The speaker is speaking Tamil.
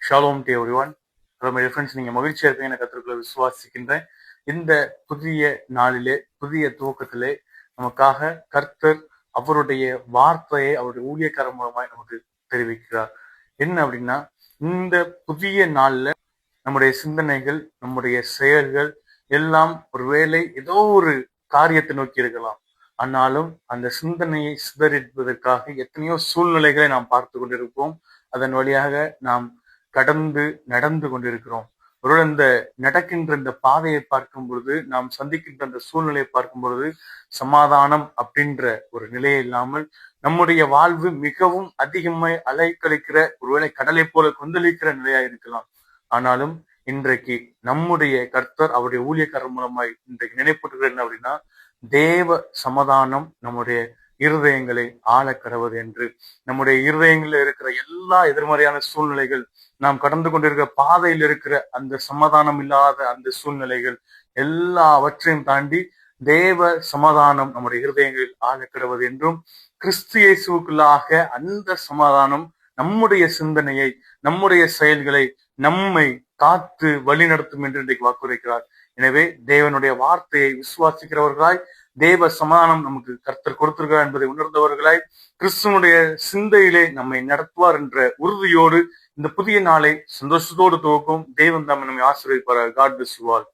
Shalom to everyone. Hello my friends, நீங்க மகிழ்ச்சியா இருப்பீங்க கர்த்தருக்குள்ள விசுவாசிக்கின்றேன். இந்த புதிய நாளிலே, புதிய துவக்கத்திலே நமக்காக கர்த்தர் அவருடைய வார்த்தையை அவருடைய ஊழியக்காரர் மூலமாய் நமக்கு தெரிவிக்கிறார். என்ன அப்படின்னா, இந்த புதிய நாள்ல நம்முடைய சிந்தனைகள், நம்முடைய செயல்கள் எல்லாம் ஒருவேளை ஏதோ ஒரு காரியத்தை நோக்கி இருக்கலாம். ஆனாலும் அந்த சிந்தனையை சிதறடிப்பதற்காக எத்தனையோ சூழ்நிலைகளை நாம் பார்த்து கொண்டிருப்போம். அதன் வழியாக நாம் கடந்து நடந்து கொண்டிருக்கிறோம். ஒரு இந்த நடக்கின்ற இந்த பாதையை பார்க்கும் பொழுது, நாம் சந்திக்கின்ற அந்த சூழ்நிலையை பார்க்கும் பொழுது, சமாதானம் அப்படின்ற ஒரு நிலையை இல்லாமல் நம்முடைய வாழ்வு மிகவும் அதிகமாய் அலைக்கழிக்கிற, ஒருவேளை கடலை போல கொந்தளிக்கிற நிலையா இருக்கலாம். ஆனாலும் இன்றைக்கு நம்முடைய கர்த்தர் அவருடைய ஊழியக்காரர் மூலமாய் இன்றைக்கு நினைப்பட்டுகிறது என்ன அப்படின்னா, தேவ சமாதானம் நம்முடைய இருதயங்களை ஆள கடவுது என்று. நம்முடைய இருதயங்களில் இருக்கிற எல்லா எதிர்மறையான சூழ்நிலைகள், நாம் கடந்து கொண்டிருக்கிற பாதையில் இருக்கிற அந்த சமாதானம் இல்லாத அந்த சூழ்நிலைகள் எல்லாவற்றையும் தாண்டி தேவ சமாதானம் நம்முடைய இருதயங்களில் ஆள கடவுது என்றும், கிறிஸ்து இயேசுவுக்குள்ளாக அந்த சமாதானம் நம்முடைய சிந்தனையை, நம்முடைய செயல்களை, நம்மை காத்து வழி நடத்தும் என்று இன்றைக்கு வாக்குரைக்கிறார். எனவே தேவனுடைய வார்த்தையை விசுவாசிக்கிறவர்களாய், தேவ சமாதானம் நமக்கு கர்த்தர் கொடுத்திருக்கிறார் என்பதை உணர்ந்தவர்களாய், கிறிஸ்துவனுடைய சிந்தையிலே நம்மை நடத்துவார் என்ற உறுதியோடு இந்த புதிய நாளை சந்தோஷத்தோடு துவக்கும். தேவன் தாம் நம்மை ஆசீர்வதிப்பார். God bless you all.